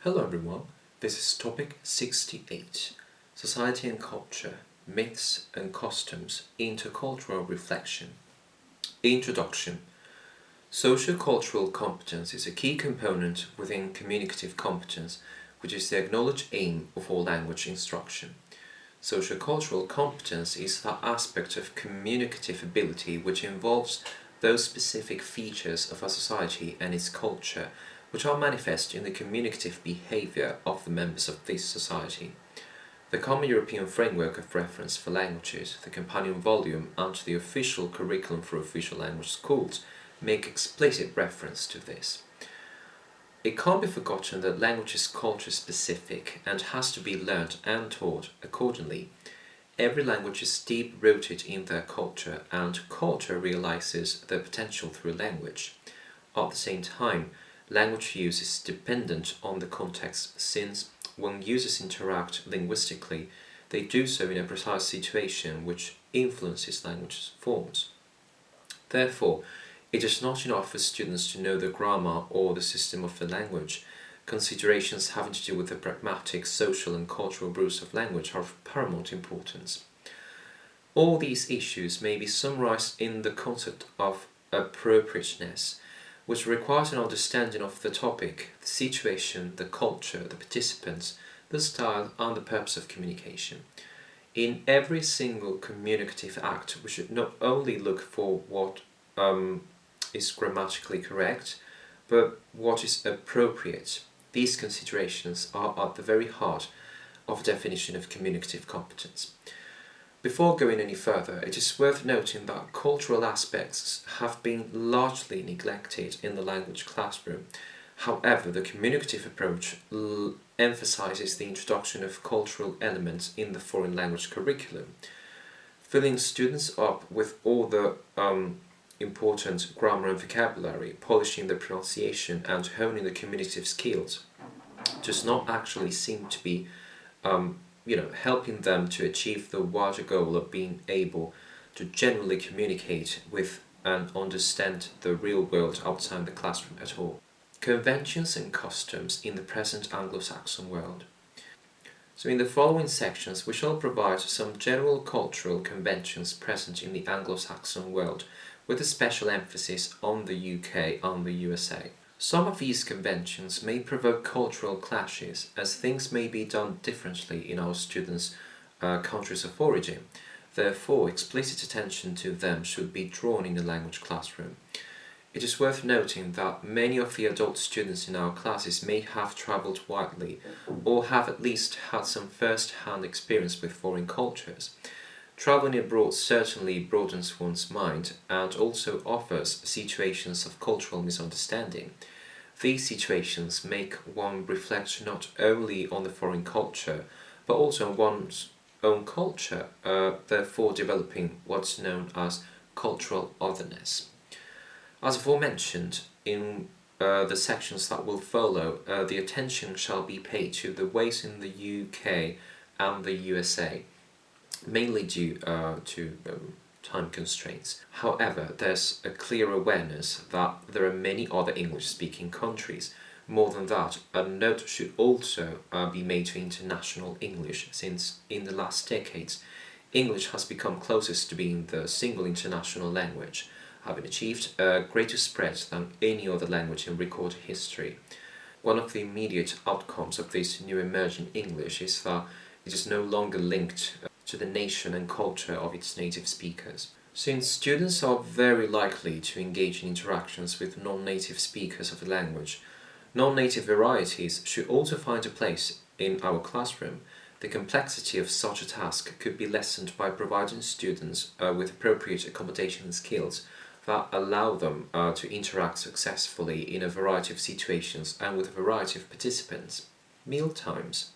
Hello everyone, this is topic 68, Society and Culture, Myths and Customs, Intercultural Reflection. Introduction. Socio-cultural competence is a key component within communicative competence, which is the acknowledged aim of all language instruction. Socio-cultural competence is that aspect of communicative ability which involves those specific features of a society and its culture which are manifest in the communicative behaviour of the members of this society. The Common European Framework of Reference for Languages, the companion volume, and the official curriculum for official language schools make explicit reference to this. It can't be forgotten that language is culture-specific and has to be learnt and taught accordingly. Every language is deep-rooted in their culture, and culture realizes their potential through language. At the same time, language use is dependent on the context, since when users interact linguistically, they do so in a precise situation which influences language forms. Therefore, it is not enough for students to know the grammar or the system of the language. Considerations having to do with the pragmatic, social and cultural roots of language are of paramount importance. All these issues may be summarized in the concept of appropriateness, which requires an understanding of the topic, the situation, the culture, the participants, the style, and the purpose of communication. In every single communicative act, we should not only look for what is grammatically correct, but what is appropriate. These considerations are at the very heart of the definition of communicative competence. Before going any further, it is worth noting that cultural aspects have been largely neglected in the language classroom. However, the communicative approach emphasizes the introduction of cultural elements in the foreign language curriculum. Filling students up with all the important grammar and vocabulary, polishing the pronunciation and honing the communicative skills does not actually seem to be helping them to achieve the wider goal of being able to genuinely communicate with and understand the real world outside the classroom at all. Conventions and customs in the present Anglo-Saxon world. So in the following sections we shall provide some general cultural conventions present in the Anglo-Saxon world, with a special emphasis on the UK and the USA. Some of these conventions may provoke cultural clashes, as things may be done differently in our students' countries of origin. Therefore, explicit attention to them should be drawn in the language classroom. It is worth noting that many of the adult students in our classes may have travelled widely, or have at least had some first-hand experience with foreign cultures. Travelling abroad certainly broadens one's mind and also offers situations of cultural misunderstanding. These situations make one reflect not only on the foreign culture, but also on one's own culture, therefore developing what's known as cultural otherness. As aforementioned, in the sections that will follow, the attention shall be paid to the ways in the UK and the USA, mainly due to time constraints. However, there's a clear awareness that there are many other English-speaking countries. More than that, a note should also be made to international English, since in the last decades, English has become closest to being the single international language, having achieved a greater spread than any other language in recorded history. One of the immediate outcomes of this new emerging English is that it is no longer linked to the nation and culture of its native speakers. Since students are very likely to engage in interactions with non-native speakers of the language, non-native varieties should also find a place in our classroom. The complexity of such a task could be lessened by providing students with appropriate accommodation skills that allow them to interact successfully in a variety of situations and with a variety of participants. Meal times.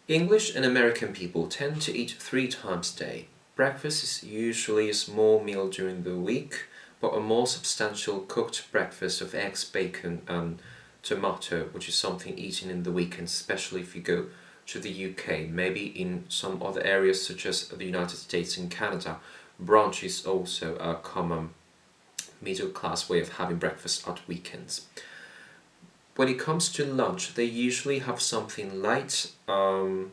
English and American people tend to eat 3 times a day. Breakfast is usually a small meal during the week, but a more substantial cooked breakfast of eggs, bacon and tomato, which is something eaten in the weekends, especially if you go to the UK. Maybe in some other areas such as the United States and Canada, brunch is also a common middle class way of having breakfast at weekends. When it comes to lunch, they usually have something light, and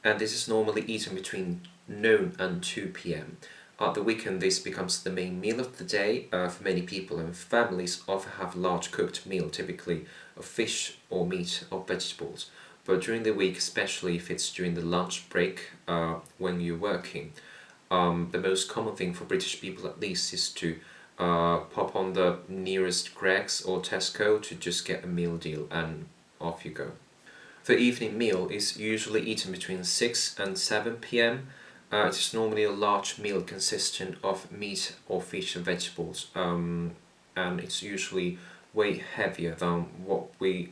this is normally eaten between noon and 2 p.m. At the weekend, this becomes the main meal of the day for many people, and families often have a large cooked meal, typically of fish or meat or vegetables. But during the week, especially if it's during the lunch break when you're working, the most common thing for British people at least is to pop on the nearest Greggs or Tesco to just get a meal deal and off you go. The evening meal is usually eaten between 6 and 7 p.m. It is normally a large meal consisting of meat or fish and vegetables, and it's usually way heavier than what we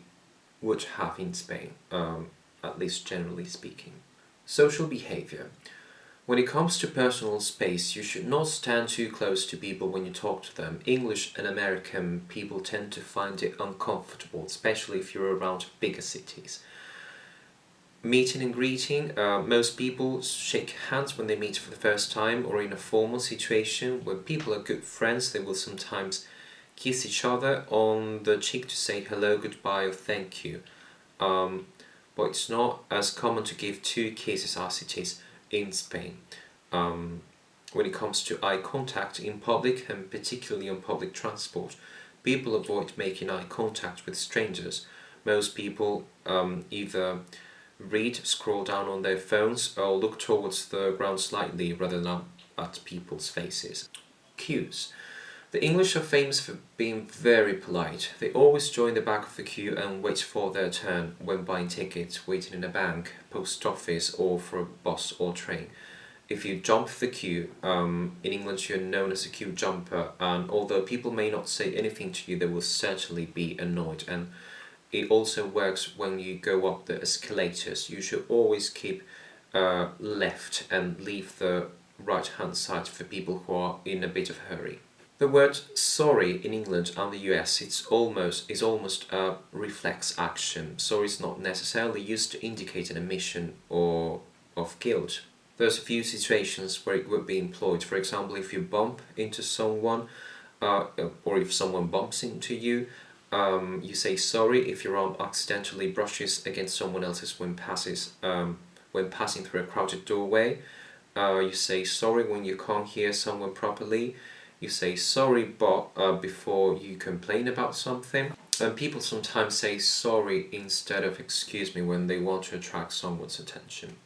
would have in Spain, at least generally speaking. Social behavior. When it comes to personal space, you should not stand too close to people when you talk to them. English and American people tend to find it uncomfortable, especially if you're around bigger cities. Meeting and greeting, most people shake hands when they meet for the first time or in a formal situation. When people are good friends, they will sometimes kiss each other on the cheek to say hello, goodbye or thank you. But it's not as common to give 2 kisses as it is in Spain. When it comes to eye contact in public, and particularly on public transport, people avoid making eye contact with strangers. Most people either scroll down on their phones, or look towards the ground slightly rather than at people's faces. Queues. The English are famous for being very polite. They always join the back of the queue and wait for their turn when buying tickets, waiting in a bank, post office or for a bus or train. If you jump the queue, in England you're known as a queue jumper, and although people may not say anything to you, they will certainly be annoyed. And it also works when you go up the escalators. You should always keep left and leave the right hand side for people who are in a bit of a hurry. The word sorry in England and the US is almost a reflex action. Sorry is not necessarily used to indicate an admission or of guilt. There's a few situations where it would be employed. For example, if you bump into someone, or if someone bumps into you, you say sorry if your arm accidentally brushes against someone else's when passing through a crowded doorway. You say sorry when you can't hear someone properly. You say sorry but before you complain about something. And people sometimes say sorry instead of excuse me when they want to attract someone's attention.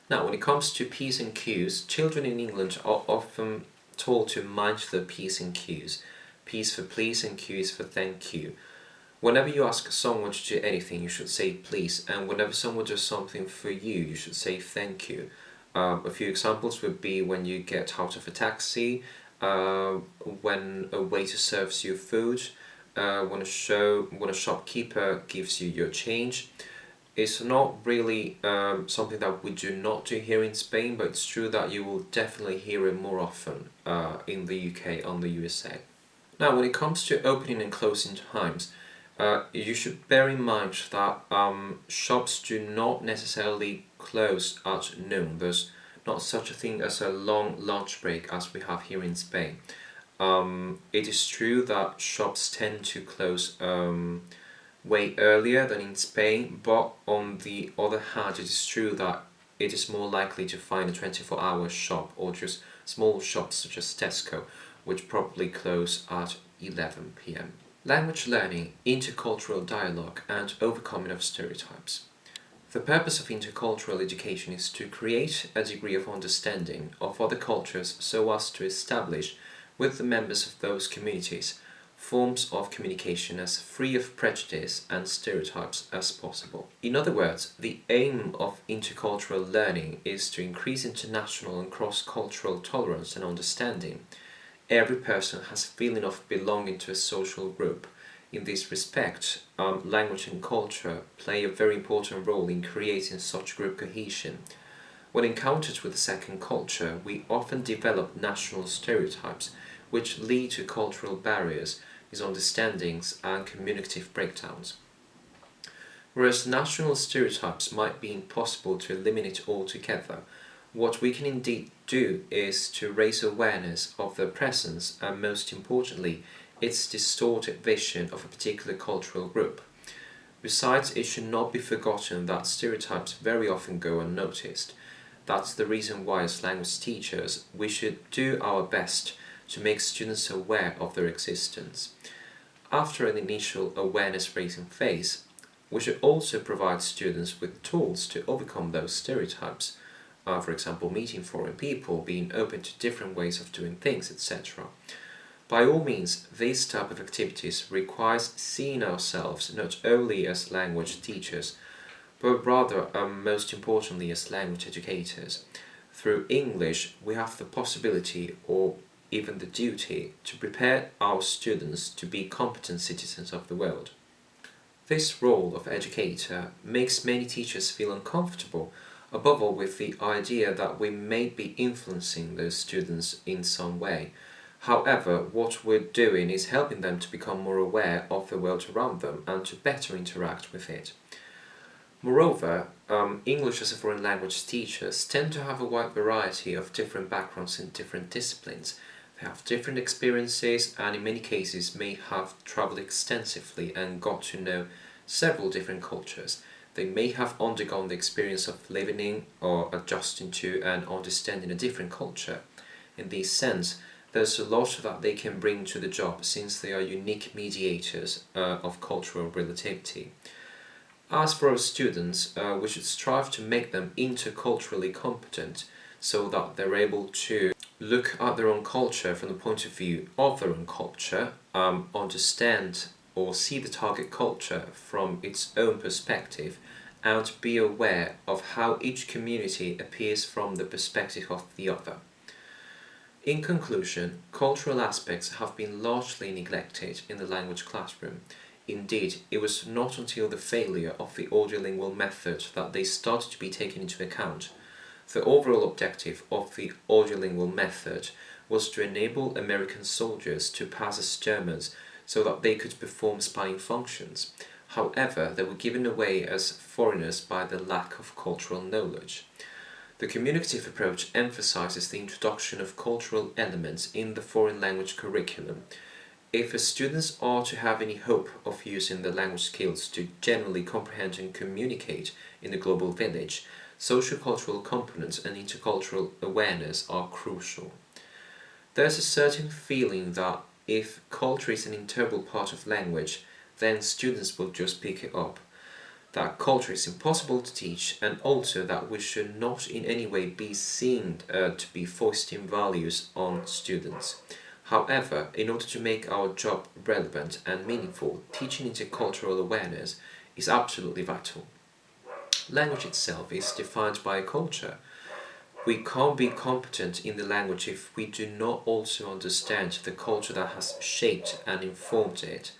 Now, when it comes to P's and Q's, children in England are often told to mind the P's and Q's. P's for please and Q is for thank you. Whenever you ask someone to do anything, you should say please, and whenever someone does something for you, you should say thank you. A few examples would be when you get out of a taxi, when a waiter serves you food, when a shopkeeper gives you your change. It's not really something that we do not do here in Spain, but it's true that you will definitely hear it more often in the UK and the USA. Now, when it comes to opening and closing times, you should bear in mind that shops do not necessarily close at noon. There's not such a thing as a long lunch break as we have here in Spain. It is true that shops tend to close way earlier than in Spain, but on the other hand, it is true that it is more likely to find a 24-hour shop or just small shops such as Tesco, which probably close at 11 p.m. Language learning, intercultural dialogue, and overcoming of stereotypes. The purpose of intercultural education is to create a degree of understanding of other cultures so as to establish with the members of those communities forms of communication as free of prejudice and stereotypes as possible. In other words, the aim of intercultural learning is to increase international and cross-cultural tolerance and understanding. Every person has a feeling of belonging to a social group. In this respect, language and culture play a very important role in creating such group cohesion. When encountered with a second culture, we often develop national stereotypes, which lead to cultural barriers, misunderstandings, and communicative breakdowns. Whereas national stereotypes might be impossible to eliminate altogether, what we can indeed do is to raise awareness of their presence and, most importantly, its distorted vision of a particular cultural group. Besides, it should not be forgotten that stereotypes very often go unnoticed. That's the reason why, as language teachers, we should do our best to make students aware of their existence. After an initial awareness-raising phase, we should also provide students with tools to overcome those stereotypes. For example, meeting foreign people, being open to different ways of doing things, etc. By all means, this type of activities requires seeing ourselves not only as language teachers, but rather, most importantly, as language educators. Through English, we have the possibility, or even the duty, to prepare our students to be competent citizens of the world. This role of educator makes many teachers feel uncomfortable, above all with the idea that we may be influencing those students in some way. However, what we're doing is helping them to become more aware of the world around them and to better interact with it. Moreover, English as a foreign language teachers tend to have a wide variety of different backgrounds in different disciplines. They have different experiences and in many cases may have travelled extensively and got to know several different cultures. They may have undergone the experience of living in or adjusting to and understanding a different culture. In this sense, there's a lot that they can bring to the job since they are unique mediators of cultural relativity. As for our students, we should strive to make them interculturally competent so that they're able to look at their own culture from the point of view of their own culture, understand or see the target culture from its own perspective, and be aware of how each community appears from the perspective of the other. In conclusion, cultural aspects have been largely neglected in the language classroom. Indeed, it was not until the failure of the audiolingual method that they started to be taken into account. The overall objective of the audiolingual method was to enable American soldiers to pass as Germans so that they could perform spying functions. However, they were given away as foreigners by the lack of cultural knowledge. The communicative approach emphasizes the introduction of cultural elements in the foreign language curriculum. If the students are to have any hope of using the language skills to generally comprehend and communicate in the global village, sociocultural components and intercultural awareness are crucial. There's a certain feeling that if culture is an integral part of language, then students will just pick it up. That culture is impossible to teach, and also that we should not in any way be seen to be foisting values on students. However, in order to make our job relevant and meaningful, teaching intercultural awareness is absolutely vital. Language itself is defined by culture. We can't be competent in the language if we do not also understand the culture that has shaped and informed it.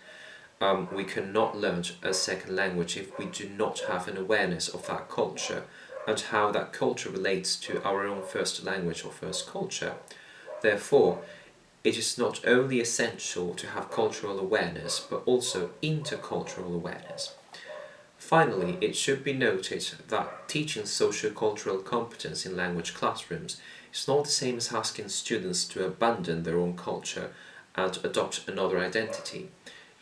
We cannot learn a second language if we do not have an awareness of that culture and how that culture relates to our own first language or first culture. Therefore, it is not only essential to have cultural awareness, but also intercultural awareness. Finally, it should be noted that teaching sociocultural competence in language classrooms is not the same as asking students to abandon their own culture and adopt another identity.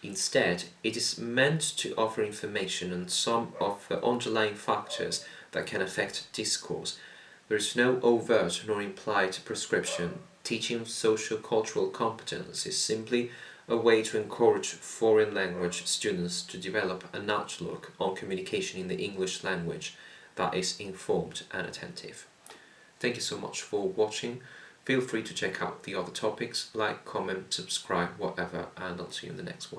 Instead, it is meant to offer information on some of the underlying factors that can affect discourse. There is no overt nor implied prescription. Teaching sociocultural competence is simply a way to encourage foreign language students to develop an outlook on communication in the English language that is informed and attentive. Thank you so much for watching. Feel free to check out the other topics, like, comment, subscribe, whatever, and I'll see you in the next one.